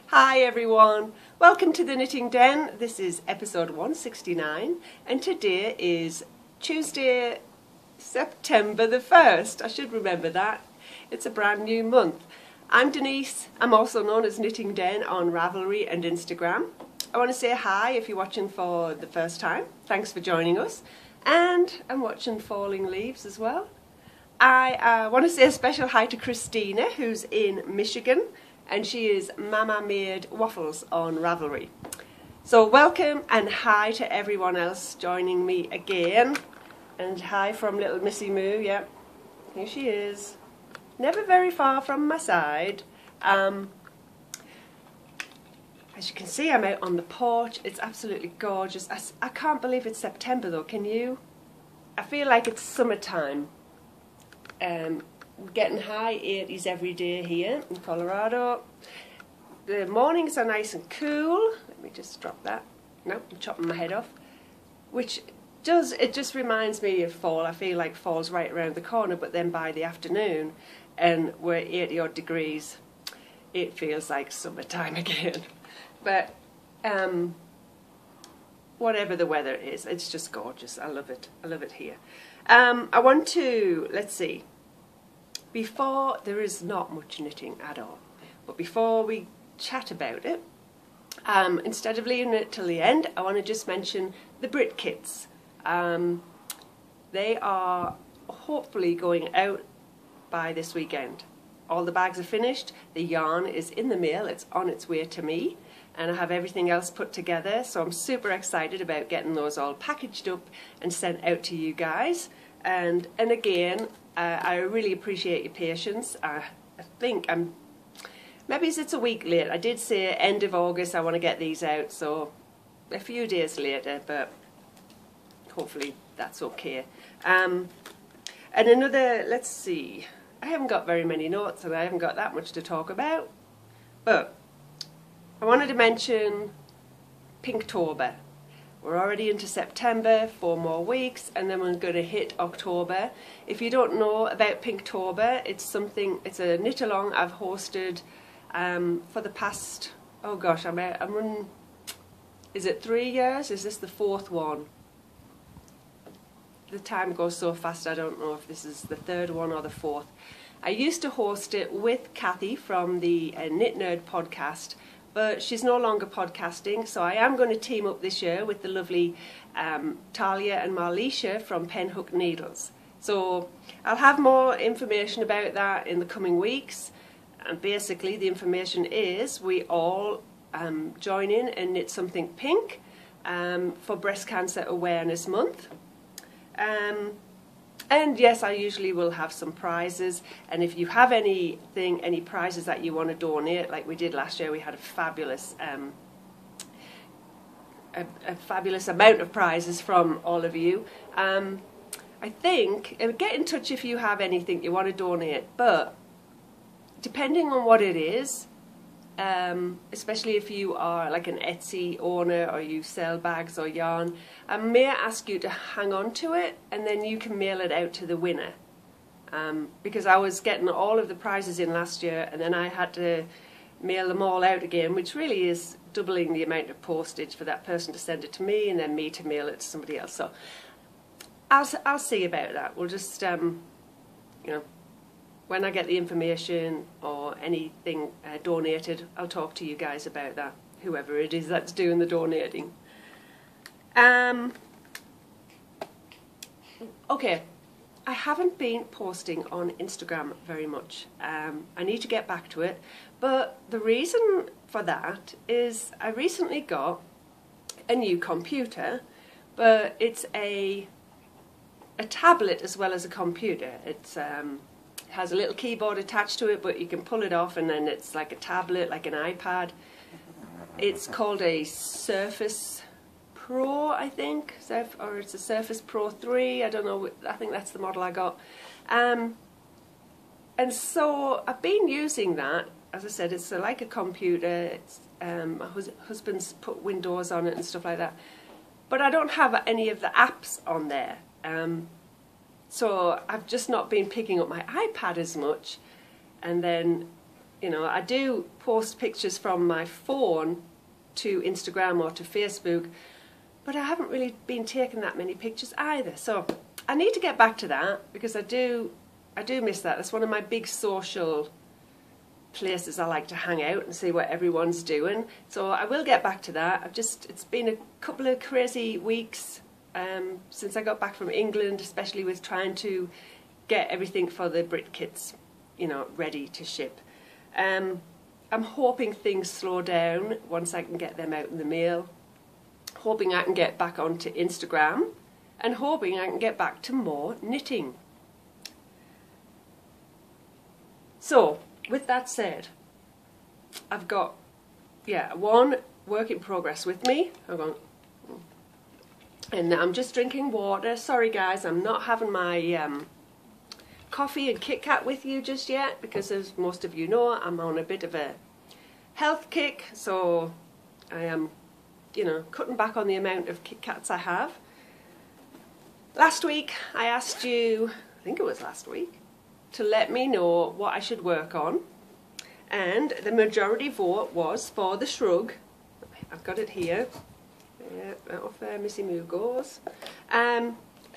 Hi everyone, welcome to the Knitting Den. This is episode 169 and today is Tuesday, September the 1st. I should remember that. It's a brand new month. I'm Denise. I'm also known as Knitting Den on Ravelry and Instagram. I want to say hi if you're watching for the first time. Thanks for joining us. And I'm watching Falling Leaves as well. I want to say a special hi to Christina, who's in Michigan, and she is Mama Made Waffles on Ravelry. So welcome and hi to everyone else joining me again. And hi from little Missy Moo, yeah, here she is. Never very far from my side. As you can see, I'm out on the porch. It's absolutely gorgeous. I can't believe it's September though, can you? I feel like it's summertime. We're getting high 80s every day here in Colorado. The mornings are nice and cool. Let me just drop that. No, I'm chopping my head off. It just reminds me of fall. I feel like fall's right around the corner, but then by the afternoon, and we're 80 odd degrees, it feels like summertime again. But whatever the weather is, it's just gorgeous. I love it. I love it here. I want to, let's see, before, there is not much knitting at all, but before we chat about it, instead of leaving it till the end, I want to just mention the Brit kits. They are hopefully going out by this weekend. All the bags are finished, the yarn is in the mail, it's on its way to me, and I have everything else put together, so I'm super excited about getting those all packaged up and sent out to you guys. And again, I really appreciate your patience. I think maybe it's a week late. I did say end of August I want to get these out, so a few days later, but hopefully that's okay. And another, let's see, I haven't got very many notes and I haven't got that much to talk about, but I wanted to mention Pinktober. We're already into September, 4 more weeks, and then we're going to hit October. If you don't know about Pinktober, it's a knit along I've hosted for the past, oh gosh, I'm running, is it 3 years? Is this the 4th one? The time goes so fast, I don't know if this is the 3rd one or the 4th. I used to host it with Kathy from the Knit Nerd podcast, but she's no longer podcasting, so I am going to team up this year with the lovely Talia and Marlisha from Penhook Needles. So I'll have more information about that in the coming weeks, and basically the information is we all join in and knit something pink for Breast Cancer Awareness Month. And yes, I usually will have some prizes, and if you have any prizes that you want to donate, like we did last year, we had a fabulous amount of prizes from all of you. I think, get in touch if you have anything you want to donate, but depending on what it is, especially if you are like an Etsy owner or you sell bags or yarn, I may ask you to hang on to it and then you can mail it out to the winner. Because I was getting all of the prizes in last year and then I had to mail them all out again, which really is doubling the amount of postage for that person to send it to me and then me to mail it to somebody else. So I'll see about that. We'll just, you know, when I get the information or anything donated, I'll talk to you guys about that, whoever it is that's doing the donating. Okay, I haven't been posting on Instagram very much. I need to get back to it, but the reason for that is I recently got a new computer, but it's a tablet as well as a computer. It's has a little keyboard attached to it, but you can pull it off and then it's like a tablet, like an iPad. It's called a Surface Pro, I think, or it's a Surface Pro 3, I don't know, I think that's the model I got. And so I've been using that. As I said, it's like a computer. It's, my husband's put Windows on it and stuff like that, but I don't have any of the apps on there. So I've just not been picking up my iPad as much, and then You know, I do post pictures from my phone to Instagram or to Facebook, but I haven't really been taking that many pictures either. So I need to get back to that, because I do miss that. That's one of my big social places I like to hang out and see what everyone's doing. So I will get back to that. It's been a couple of crazy weeks since I got back from England, especially with trying to get everything for the Brit kits, you know, ready to ship. I'm hoping things slow down once I can get them out in the mail. Hoping I can get back onto Instagram, and hoping I can get back to more knitting. So, with that said, I've got, one work in progress with me. Hang on. And I'm just drinking water. Sorry guys, I'm not having my coffee and Kit Kat with you just yet, because as most of you know, I'm on a bit of a health kick, so I am, you know, cutting back on the amount of Kit Kats I have. Last week I asked you, I think it was last week, to let me know what I should work on, and the majority vote was for the shrug. I've got it here. Yeah, off there Missy Moo goes.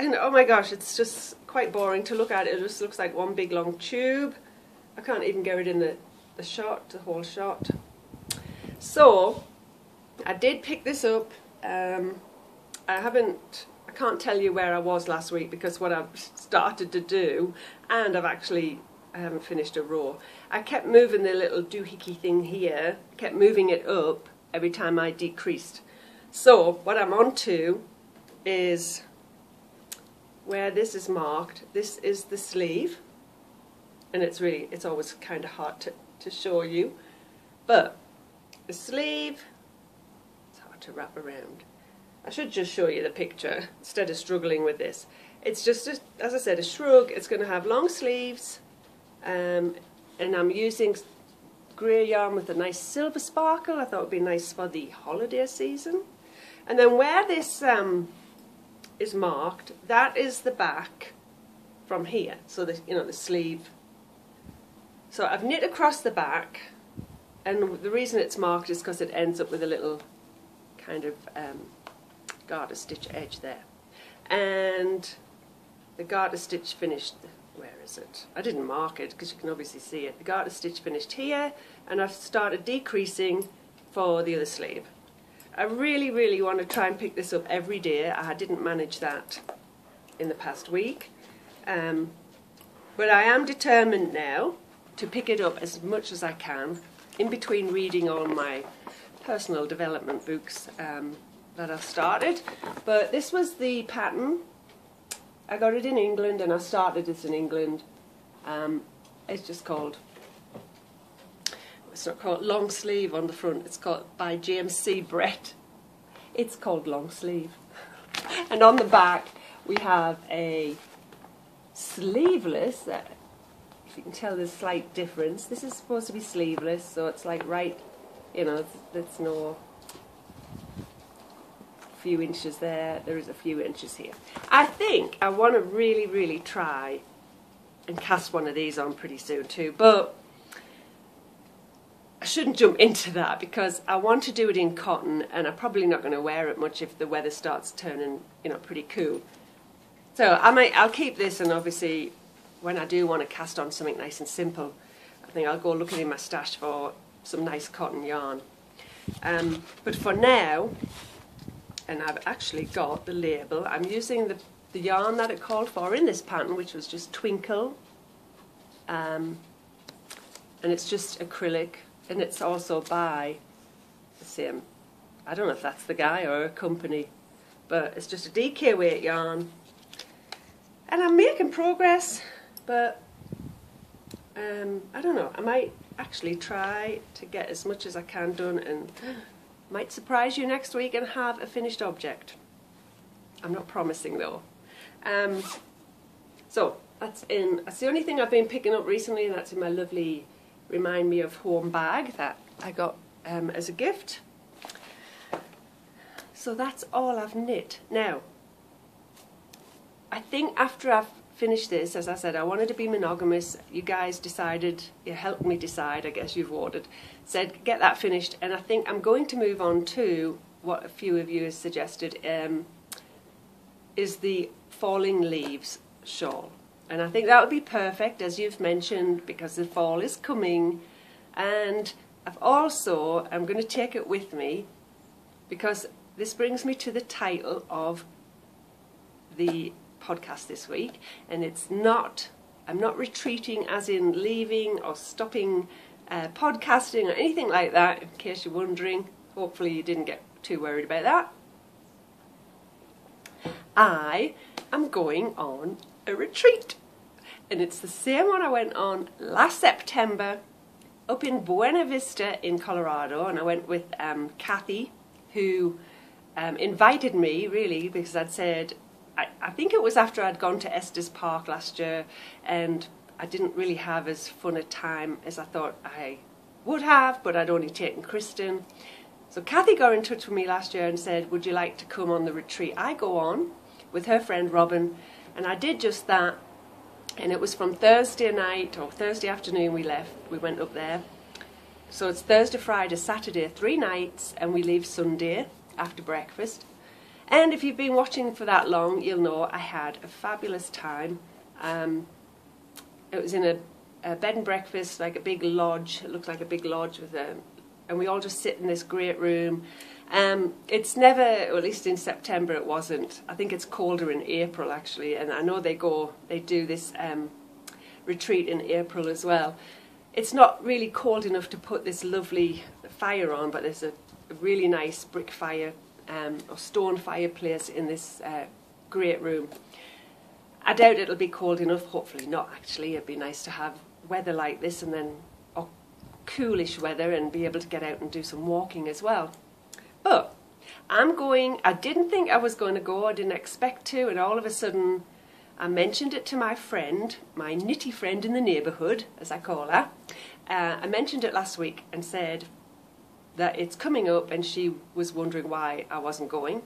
And oh my gosh, it's just quite boring to look at. It just looks like one big long tube. I can't even get it in the shot, the whole shot. So I did pick this up. I can't tell you where I was last week, because what I've started to do, and I haven't finished a row. I kept moving the little doohickey thing here, kept moving it up every time I decreased. So what I'm on to is where this is marked. This is the sleeve, and it's always kind of hard to show you, but the sleeve, it's hard to wrap around. I should just show you the picture instead of struggling with this. It's just, as I said, a shrug. It's going to have long sleeves, and I'm using grey yarn with a nice silver sparkle. I thought it would be nice for the holiday season. And then where this is marked, that is the back from here. So the sleeve. So I've knit across the back, and the reason it's marked is because it ends up with a little kind of garter stitch edge there, and the garter stitch finished, where is it? I didn't mark it because you can obviously see it. The garter stitch finished here, and I've started decreasing for the other sleeve. I really want to try and pick this up every day. I didn't manage that in the past week, but I am determined now to pick it up as much as I can, in between reading all my personal development books that I've started. But this was the pattern. I got it in England, and I started this in England. It's just called, it's not called long sleeve on the front, it's called by James C. Brett. It's called long sleeve. And on the back we have a sleeveless, if you can tell there's a slight difference. This is supposed to be sleeveless, so it's like right, you know, there's no few inches there, there is a few inches here. I think I want to really try and cast one of these on pretty soon too, but I shouldn't jump into that because I want to do it in cotton, and I'm probably not going to wear it much if the weather starts turning, you know, pretty cool. So I'll keep this, and obviously when I do want to cast on something nice and simple, I think I'll go looking in my stash for some nice cotton yarn. But for now, and I've actually got the label, I'm using the yarn that it called for in this pattern, which was just Twinkle, and it's just acrylic, and it's also by the same, I don't know if that's the guy or a company, but it's just a DK weight yarn, and I'm making progress, but I don't know, I might actually try to get as much as I can done, and might surprise you next week and have a finished object. I'm not promising though. So that's the only thing I've been picking up recently, and that's in my lovely Remind Me of Home bag that I got as a gift. So that's all I've knit. Now, I think after I've finish this. As I said, I wanted to be monogamous. You guys decided, you helped me decide, I guess you've voted, said get that finished, and I think I'm going to move on to what a few of you have suggested, is the falling leaves shawl. And I think that would be perfect, as you've mentioned, because the fall is coming. And I'm going to take it with me, because this brings me to the title of the podcast this week. And I'm not retreating as in leaving or stopping podcasting or anything like that, in case you're wondering. Hopefully you didn't get too worried about that. I am going on a retreat, and it's the same one I went on last September up in Buena Vista in Colorado, and I went with Kathy, who invited me, really, because I'd said, I think it was after I'd gone to Estes Park last year, and I didn't really have as fun a time as I thought I would have, but I'd only taken Kristen. So Kathy got in touch with me last year and said, would you like to come on the retreat I go on with her friend Robin? And I did just that, and it was from Thursday night or Thursday afternoon we went up there. So it's Thursday, Friday, Saturday, 3 nights, and we leave Sunday after breakfast. And if you've been watching for that long, you'll know I had a fabulous time. It was in a bed and breakfast, like a big lodge. It looked like a big lodge and we all just sit in this great room. It's never, or at least in September it wasn't. I think it's colder in April actually, and I know they do this retreat in April as well. It's not really cold enough to put this lovely fire on, but there's a really nice brick fire or stone fireplace in this great room. I doubt it'll be cold enough, hopefully not actually. It'd be nice to have weather like this, and then coolish weather, and be able to get out and do some walking as well. But I'm going, I didn't think I was going to go, I didn't expect to, and all of a sudden I mentioned it to my friend, my nitty friend in the neighbourhood, as I call her. I mentioned it last week and said that it's coming up, and she was wondering why I wasn't going.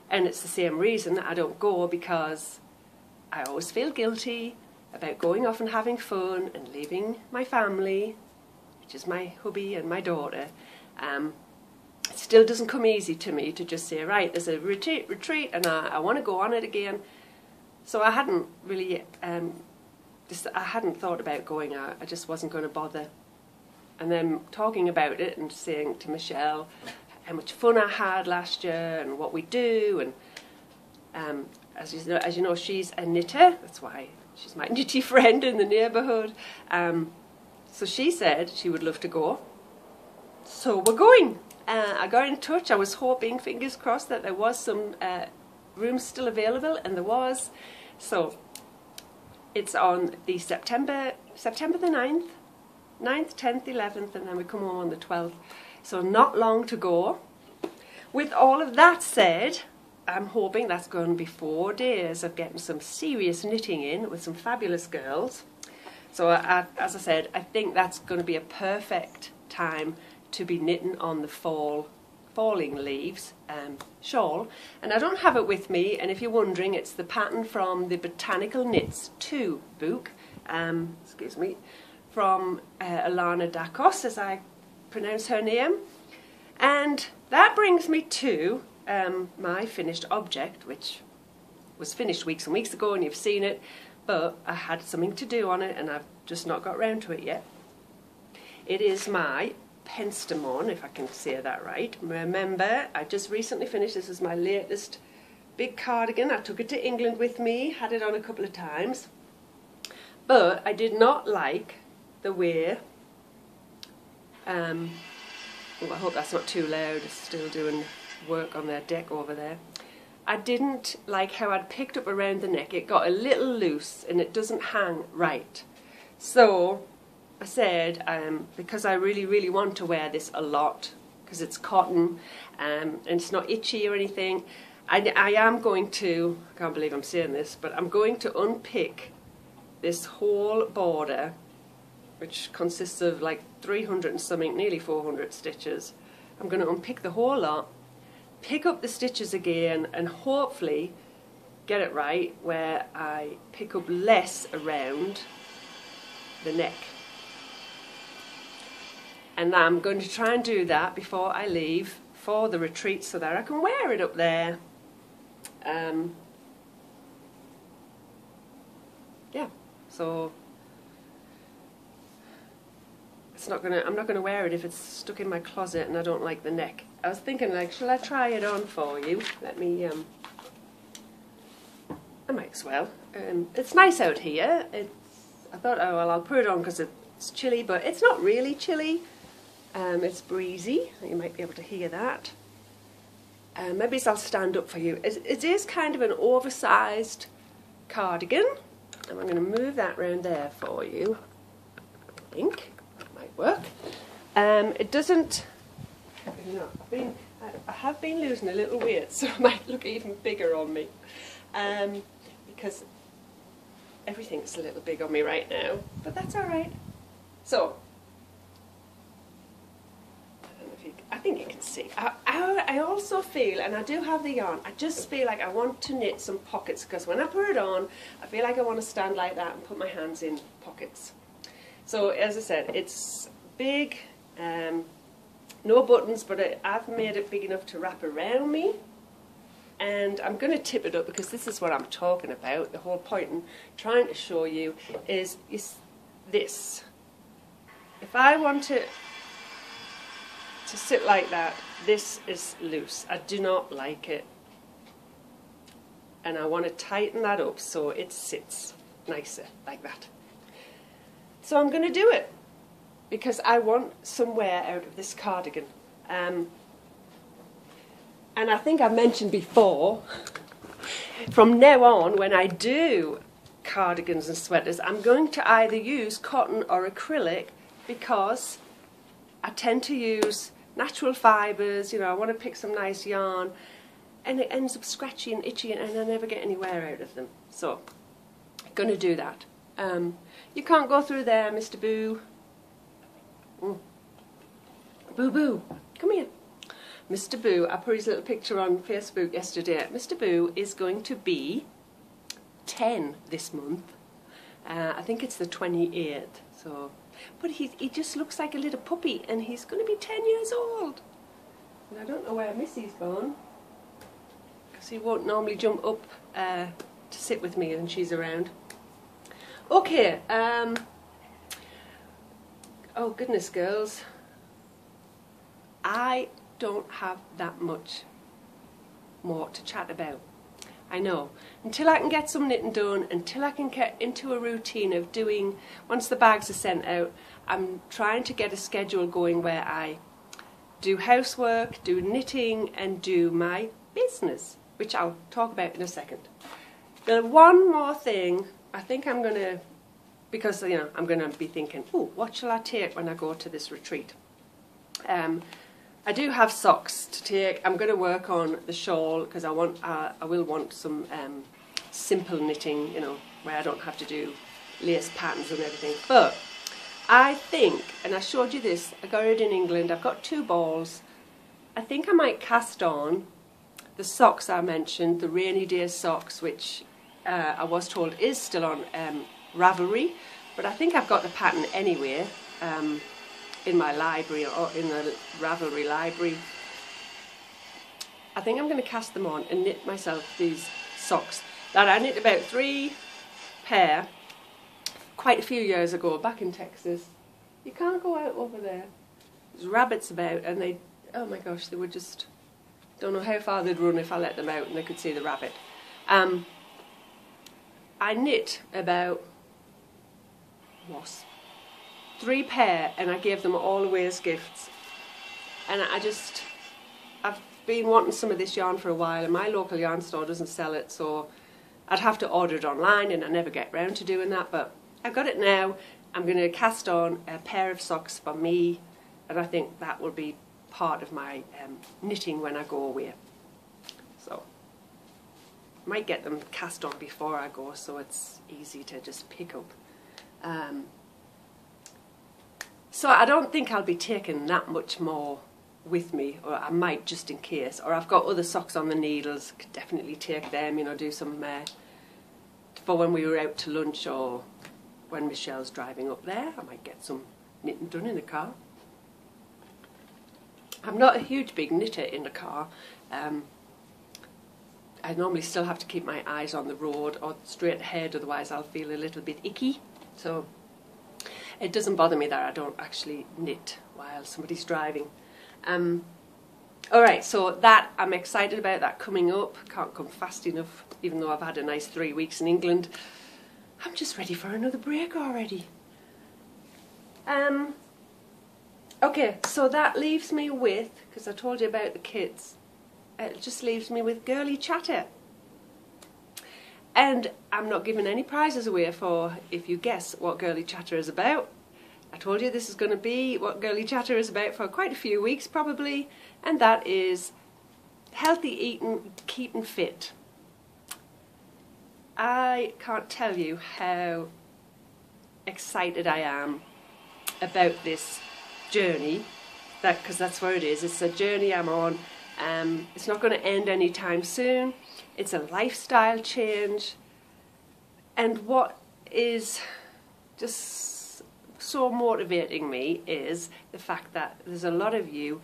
And it's the same reason I don't go, because I always feel guilty about going off and having fun and leaving my family, which is my hubby and my daughter. It still doesn't come easy to me to just say, right, there's a retreat and I want to go on it again. So I hadn't really, I hadn't thought about going out. I just wasn't going to bother. And then talking about it and saying to Michelle how much fun I had last year and what we do. And as you know, she's a knitter. That's why she's my knitty friend in the neighbourhood. So she said she would love to go. So we're going. I got in touch. I was hoping, fingers crossed, that there was some rooms still available, and there was. So it's on the September the 9th, 10th, 11th, and then we come home on the 12th. So not long to go. With all of that said, I'm hoping that's going to be 4 days of getting some serious knitting in with some fabulous girls. So as I said, I think that's going to be a perfect time to be knitting on the falling leaves shawl. And I don't have it with me, and if you're wondering, it's the pattern from the Botanical Knits 2 book, excuse me, from Alana Dakos, as I pronounce her name. And that brings me to my finished object, which was finished weeks and weeks ago, and you've seen it, but I had something to do on it and I've just not got round to it yet. It is my penstemon, if I can say that right. Remember, I just recently finished, this is my latest big cardigan. I took it to England with me, had it on a couple of times, but I did not like the way, oh, I hope that's not too loud, it's still doing work on their deck over there. I didn't like how I'd picked up around the neck. It got a little loose and it doesn't hang right. So I said, because I really, really want to wear this a lot, because it's cotton and it's not itchy or anything, I am going to, I can't believe I'm saying this, but I'm going to unpick this whole border, which consists of like 300 and something, nearly 400 stitches. I'm going to unpick the whole lot, pick up the stitches again, and hopefully get it right where I pick up less around the neck. And I'm going to try and do that before I leave for the retreat so that I can wear it up there. Yeah, so I'm not gonna wear it if it's stuck in my closet and I don't like the neck. I was thinking, like, shall I try it on for you? Let me, I might as well. It's nice out here. I thought, oh well, I'll put it on because it's chilly, but it's not really chilly. It's breezy. You might be able to hear that. Maybe I'll stand up for you. It is kind of an oversized cardigan, and I'm going to move that round there for you. I think that might work. It doesn't. You know, I have been losing a little weight, so it might look even bigger on me, because everything's a little big on me right now. But that's all right. So. I think you can see. I also feel, and I do have the yarn, I just feel like I want to knit some pockets, because when I put it on, I feel like I want to stand like that and put my hands in pockets. So as I said, it's big, no buttons, but I've made it big enough to wrap around me. And I'm going to tip it up because this is what I'm talking about. The whole point in trying to show you is this. If I want to sit like that, this is loose. I do not like it, and I want to tighten that up so it sits nicer like that. So I'm going to do it because I want some wear out of this cardigan, and I think I mentioned before, from now on when I do cardigans and sweaters, I'm going to either use cotton or acrylic, because I tend to use natural fibres. You know, I want to pick some nice yarn, and it ends up scratchy and itchy, and I never get any wear out of them. So, I'm going to do that. You can't go through there, Mr. Boo. Boo Boo, come here. Mr. Boo, I put his little picture on Facebook yesterday. Mr. Boo is going to be 10 this month. I think it's the 28th. So. But he just looks like a little puppy, and he's going to be 10 years old. And I don't know where Missy's gone, because he won't normally jump up to sit with me when she's around. Okay, oh goodness, girls, I don't have that much more to chat about. I know. Until I can get some knitting done, until I can get into a routine of doing, once the bags are sent out, I'm trying to get a schedule going where I do housework, do knitting, and do my business, which I'll talk about in a second. The one more thing, I think I'm going to, because, you know, I'm going to be thinking, oh, what shall I take when I go to this retreat? I do have socks to take. I'm going to work on the shawl, because I will want some simple knitting, you know, where I don't have to do lace patterns and everything. But I think, and I showed you this, I got it in England, I've got 2 balls. I think I might cast on the socks I mentioned, the rainy day socks, which I was told is still on Ravelry, but I think I've got the pattern anyway. In my library, or in the Ravelry library. I think I'm going to cast them on and knit myself these socks that I knit about 3 pair quite a few years ago back in Texas. You can't go out over there. There's rabbits about, and they, oh my gosh, they would just, don't know how far they'd run if I let them out and they could see the rabbit. I knit about 3 pair, and I gave them all away as gifts. And I've been wanting some of this yarn for a while, and my local yarn store doesn't sell it, so I'd have to order it online, and I never get round to doing that, but I've got it now. I'm going to cast on a pair of socks for me, and I think that will be part of my knitting when I go away. So, I might get them cast on before I go, so it's easy to just pick up. So I don't think I'll be taking that much more with me, or I might just in case, or I've got other socks on the needles, could definitely take them, you know, do some for when we were out to lunch, or when Michelle's driving up there, I might get some knitting done in the car. I'm not a huge big knitter in the car. I normally still have to keep my eyes on the road or straight ahead, otherwise I'll feel a little bit icky. So it doesn't bother me that I don't actually knit while somebody's driving. Alright, so that I'm excited about that coming up. Can't come fast enough, even though I've had a nice 3 weeks in England. I'm just ready for another break already. Okay, so that leaves me with, because I told you about the kids, it just leaves me with girly chatter. And I'm not giving any prizes away for if you guess what girly chatter is about. I told you this is going to be what girly chatter is about for quite a few weeks probably, and that is healthy eating, keeping fit. I can't tell you how excited I am about this journey, because that's where it is. It's a journey I'm on. It's not going to end anytime soon. It's a lifestyle change. And what is just so motivating me is the fact that there's a lot of you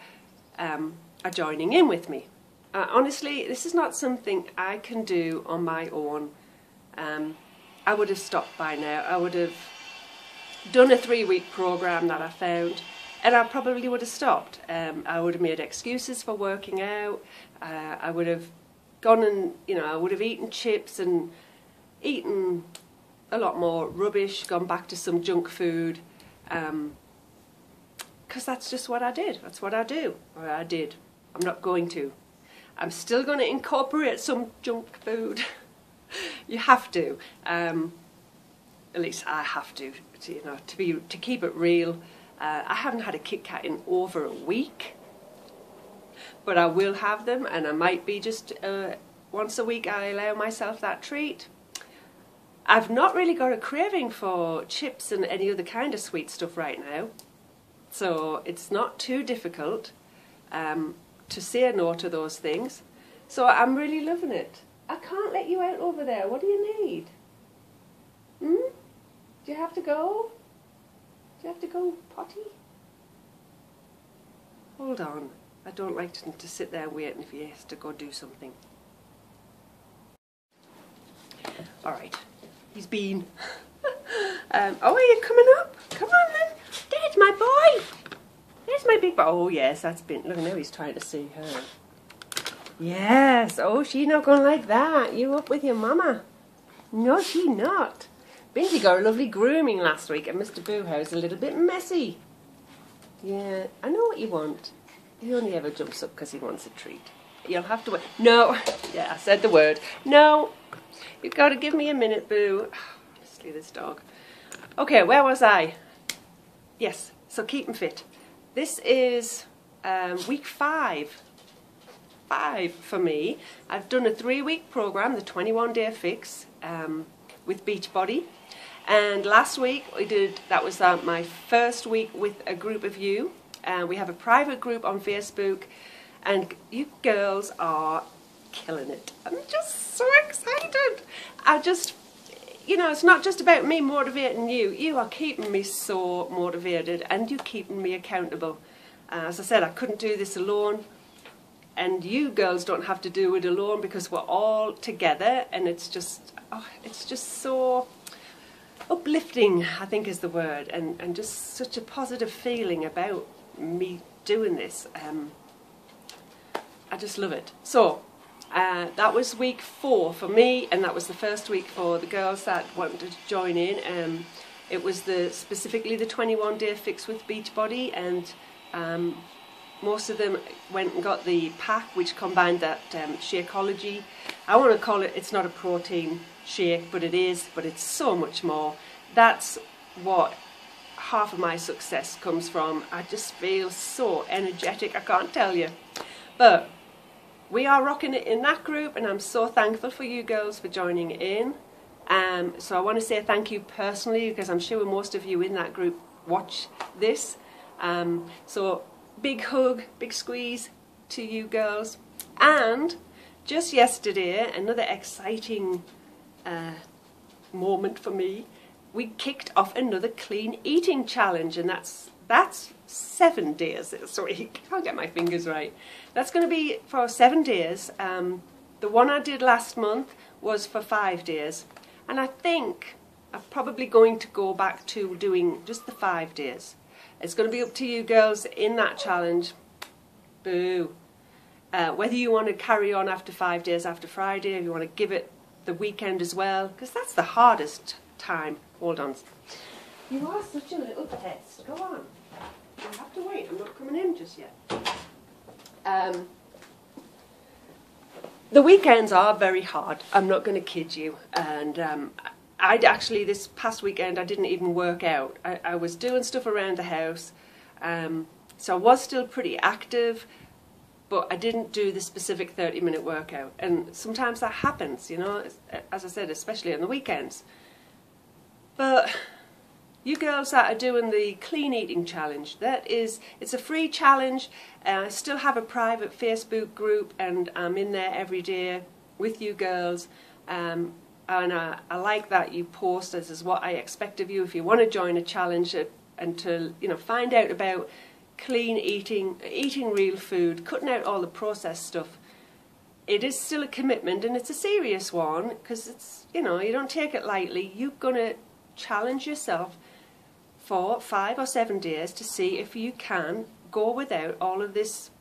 are joining in with me. Honestly, this is not something I can do on my own. I would have stopped by now. I would have done a 3-week program that I found, and I probably would have stopped. I would have made excuses for working out. I would have gone and, you know, I would have eaten chips and eaten a lot more rubbish, gone back to some junk food, because that's just what I did. That's what I do, or I did. I'm not going to. I'm still going to incorporate some junk food. You have to. At least I have to, you know, to keep it real. I haven't had a Kit Kat in over a week, but I will have them, and I might be just once a week I allow myself that treat. I've not really got a craving for chips and any other kind of sweet stuff right now, so it's not too difficult to say no to those things. So I'm really loving it. I can't let you out over there. What do you need? Do you have to go? Do you have to go potty? Hold on. I don't like to sit there waiting if he has to go do something. Alright. He's been. Oh, are you coming up? Come on then. There's my boy. There's my big boy. Oh yes, that's been. Look, now he's trying to see her. Yes. Oh, she's not going like that. You up with your mama? No, she not. Binty got a lovely grooming last week, and Mr. Boohow's a little bit messy. Yeah, I know what you want. He only ever jumps up because he wants a treat. You'll have to wait. No. Yeah, I said the word. No. You've got to give me a minute, Boo. Honestly, this dog. Okay, where was I? Yes, so keep him fit. This is week 5. 5 for me. I've done a 3-week program, the 21-day fix, with Beachbody. And last week that was my first week with a group of you. We have a private group on Facebook, and you girls are killing it. I'm just so excited. You know, it's not just about me motivating you. You are keeping me so motivated, and you're keeping me accountable. As I said, I couldn't do this alone, and you girls don't have to do it alone because we're all together, and it's just so uplifting, I think is the word, and just such a positive feeling about me doing this. I just love it. So that was week 4 for me, and that was the first week for the girls that wanted to join in. It was specifically the 21-day fix with Beachbody, and most of them went and got the pack, which combined that Shakeology. I want to call it, it's not a protein shake, but it is, but it's so much more. That's what half of my success comes from. I just feel so energetic, I can't tell you. But we are rocking it in that group, and I'm so thankful for you girls for joining in. So I want to say thank you personally, because I'm sure most of you in that group watch this. So big hug, big squeeze to you girls. And just yesterday, another exciting moment for me, we kicked off another clean eating challenge, and that's 7 days this week. I can't get my fingers right. That's going to be for 7 days. The one I did last month was for 5 days, and I think I'm probably going to go back to doing just the 5 days. It's going to be up to you girls in that challenge. Boo. Whether you want to carry on after 5 days after Friday, if you want to give it the weekend as well, because that's the hardest time. Hold on. You are such a little pest. Go on. You have to wait. I'm not coming in just yet. The weekends are very hard. I'm not going to kid you. And actually, this past weekend, I didn't even work out. I was doing stuff around the house. So I was still pretty active, but I didn't do the specific 30-minute workout. And sometimes that happens, you know, as I said, especially on the weekends. But you girls that are doing the clean eating challenge, it's a free challenge. I still have a private Facebook group, and I'm in there every day with you girls. And I like that you post, this is what I expect of you if you want to join a challenge and to, you know, find out about clean eating, eating real food, cutting out all the processed stuff. It is still a commitment, and it's a serious one, because it's, you know, you don't take it lightly. You're going to challenge yourself for 5 or 7 days to see if you can go without all of this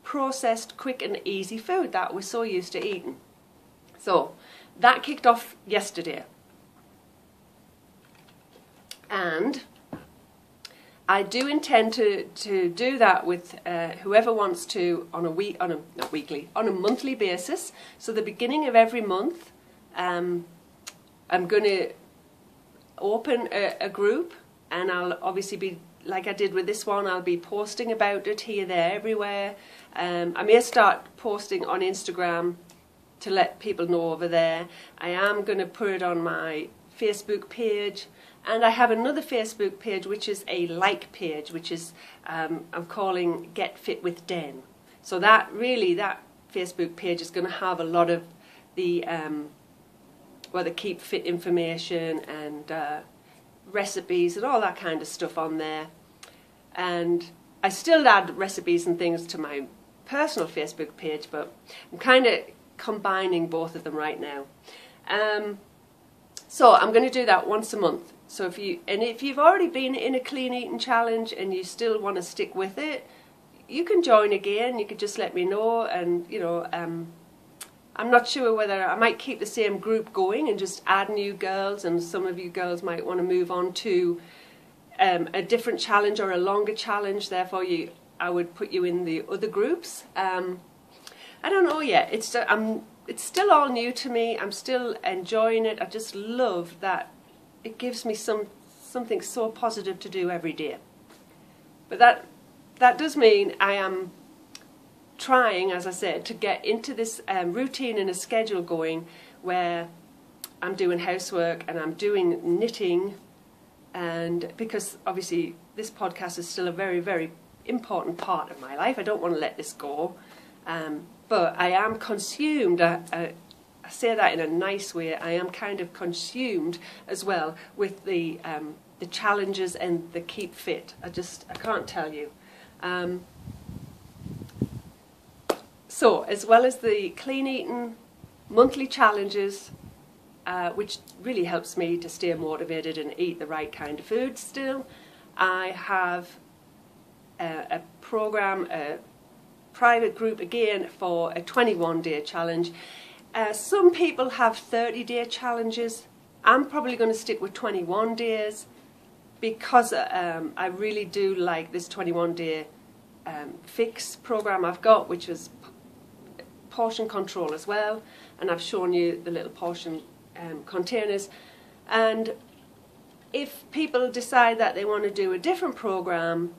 processed, quick and easy food that we're so used to eating. So that kicked off yesterday, and I do intend to do that with whoever wants to on a monthly basis. So the beginning of every month, I'm going to open a group, and I'll obviously be, like I did with this one, I'll be posting about it here, there, everywhere. I may start posting on Instagram to let people know over there. I am going to put it on my Facebook page, and I have another Facebook page which is a like page, which is I'm calling Get Fit with Den. So that Facebook page is going to have a lot of the the keep fit information and recipes and all that kind of stuff on there. And I still add recipes and things to my personal Facebook page, but I'm kind of combining both of them right now. So I'm going to do that once a month. So if you've already been in a clean eating challenge and you still want to stick with it, you can join again. You could just let me know, and you know, I'm not sure whether I might keep the same group going and just add new girls, and some of you girls might want to move on to a different challenge or a longer challenge. Therefore, I would put you in the other groups. I don't know yet. It's still all new to me. I'm still enjoying it. I just love that it gives me something so positive to do every day. But that does mean I am trying, as I said, to get into this routine and a schedule going where I'm doing housework and I'm doing knitting, and because obviously this podcast is still a very, very important part of my life. I don't want to let this go. But I am consumed, I say that in a nice way, I am kind of consumed as well with the challenges and the keep fit. I can't tell you. So as well as the clean eating monthly challenges, which really helps me to stay motivated and eat the right kind of food still, I have a program, a private group again for a 21-day challenge. Some people have 30-day challenges. I'm probably going to stick with 21 days because I really do like this 21-day fix program I've got, which is portion control as well, and I've shown you the little portion containers. And if people decide that they want to do a different program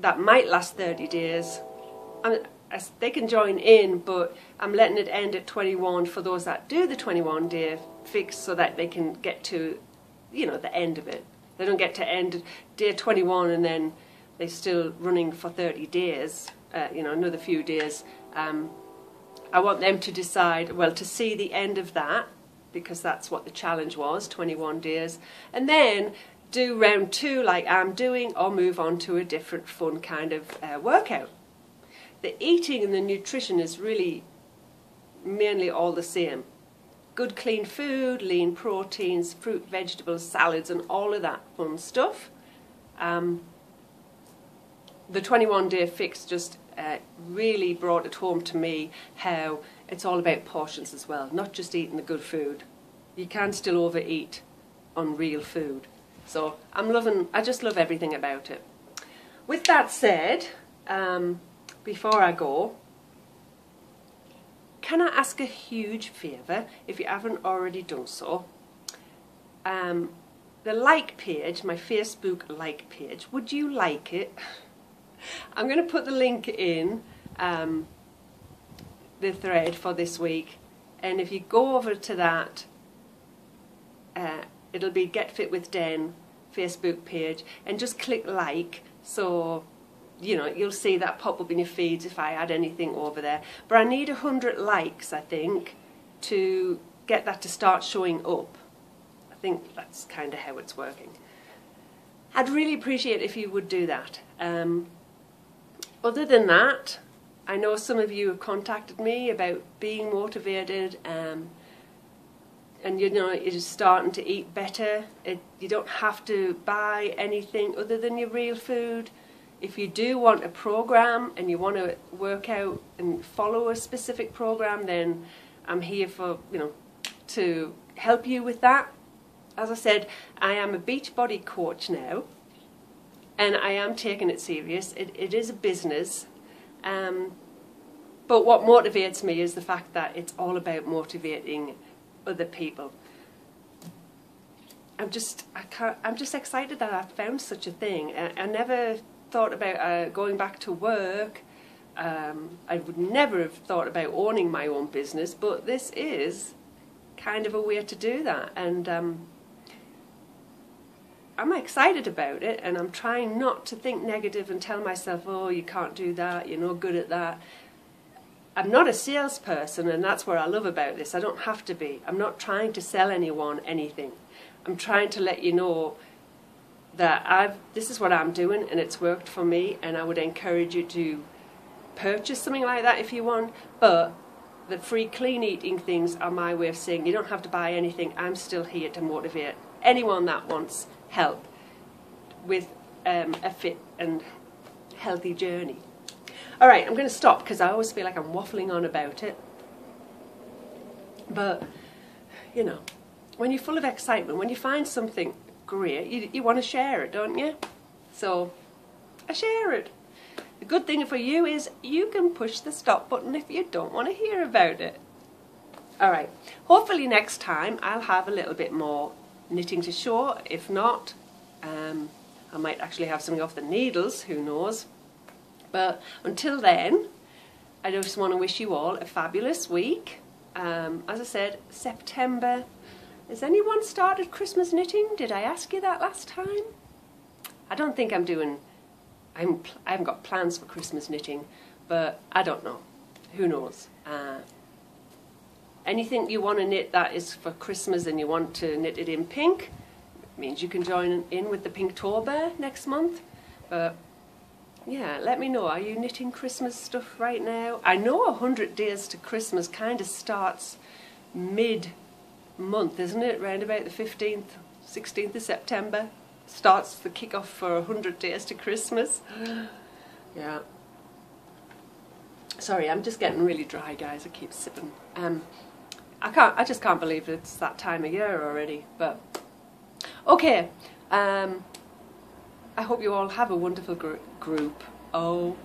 that might last 30 days, they can join in, but I'm letting it end at 21 for those that do the 21-day fix, so that they can get to, you know, the end of it. They don't get to end day 21 and then they're still running for 30 days, you know, another few days. I want them to decide, well, to see the end of that, because that's what the challenge was, 21 days, and then do round 2 like I'm doing, or move on to a different fun kind of workout. The eating and the nutrition is really mainly all the same. Good clean food, lean proteins, fruit, vegetables, salads, and all of that fun stuff. The 21-day fix just really brought it home to me how it's all about portions as well, not just eating the good food. You can still overeat on real food. So I just love everything about it. With that said, before I go, can I ask a huge favour, if you haven't already done so? The like page, my Facebook like page, would you like it? I'm going to put the link in the thread for this week, and if you go over to that, it'll be Get Fit with Den Facebook page, and just click like, so you know you'll see that pop up in your feeds if I add anything over there. But I need 100 likes, I think, to get that to start showing up. I think that's kind of how it's working. I'd really appreciate if you would do that. Other than that, I know some of you have contacted me about being motivated, and you know, you're just starting to eat better. You don't have to buy anything other than your real food. If you do want a program and you want to work out and follow a specific program, then I'm here for, you know, to help you with that. As I said, I am a Beachbody coach now, and I am taking it serious. It is a business, but what motivates me is the fact that it's all about motivating other people. I'm just excited that I've found such a thing. I never thought about going back to work. I would never have thought about owning my own business, but this is kind of a way to do that, and I'm excited about it, and I'm trying not to think negative and tell myself, oh, you can't do that, you're no good at that. I'm not a salesperson, and that's what I love about this. I don't have to be. I'm not trying to sell anyone anything. I'm trying to let you know that this is what I'm doing, and it's worked for me, and I would encourage you to purchase something like that if you want. But the free clean eating things are my way of saying you don't have to buy anything. I'm still here to motivate anyone that wants help with a fit and healthy journey. Alright, I'm going to stop because I always feel like I'm waffling on about it. But, you know, when you're full of excitement, when you find something great, you want to share it, don't you? So, I share it. The good thing for you is you can push the stop button if you don't want to hear about it. Alright, hopefully next time I'll have a little bit more knitting to show. If not, I might actually have something off the needles, who knows. But until then, I just want to wish you all a fabulous week. As I said, September. Has anyone started Christmas knitting? Did I ask you that last time? I don't think I'm doing... I haven't got plans for Christmas knitting, but I don't know. Who knows? Anything you want to knit that is for Christmas and you want to knit it in pink, means you can join in with the Pinktober next month. But yeah, let me know. Are you knitting Christmas stuff right now? I know 100 days to Christmas kind of starts mid-month, isn't it? Round about the 15th, 16th of September. Starts the kick-off for 100 days to Christmas. Yeah. Sorry, I'm just getting really dry, guys. I keep sipping. I just can't believe it's that time of year already. But okay. I hope you all have a wonderful group. Oh,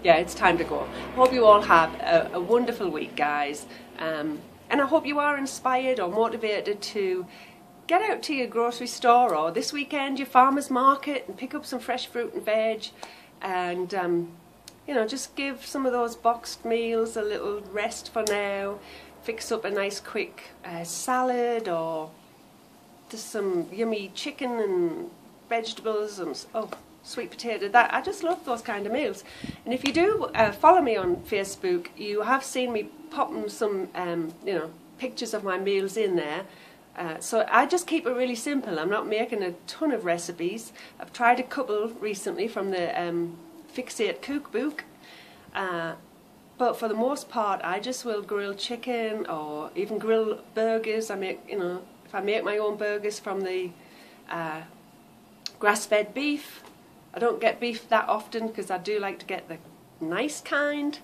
yeah, it's time to go. I hope you all have a wonderful week, guys. And I hope you are inspired or motivated to get out to your grocery store or this weekend your farmer's market and pick up some fresh fruit and veg, and you know, just give some of those boxed meals a little rest for now. Fix up a nice quick salad, or just some yummy chicken and vegetables and sweet potato, that I just love those kind of meals. And if you do follow me on Facebook, you have seen me popping some you know, pictures of my meals in there. So I just keep it really simple. I'm not making a ton of recipes. I've tried a couple recently from the Fixate cookbook, but for the most part I just will grill chicken or even grill burgers. I make, you know, if I make my own burgers from the grass-fed beef. I don't get beef that often because I do like to get the nice kind,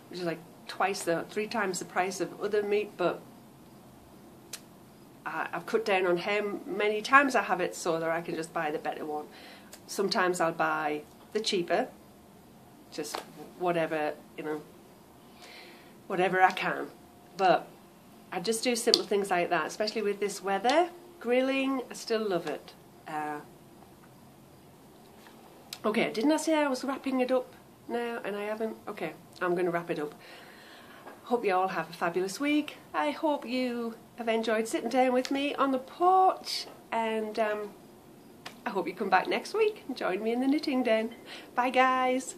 which is like 3 times the price of other meat, but I've cut down on how many times I have it so that I can just buy the better one. Sometimes I'll buy the cheaper, just whatever, you know, whatever I can. But I just do simple things like that, especially with this weather. Grilling, I still love it. Okay, didn't I say I was wrapping it up now and I haven't? Okay, I'm going to wrap it up. Hope you all have a fabulous week. I hope you have enjoyed sitting down with me on the porch, and I hope you come back next week and join me in the knitting den. Bye guys!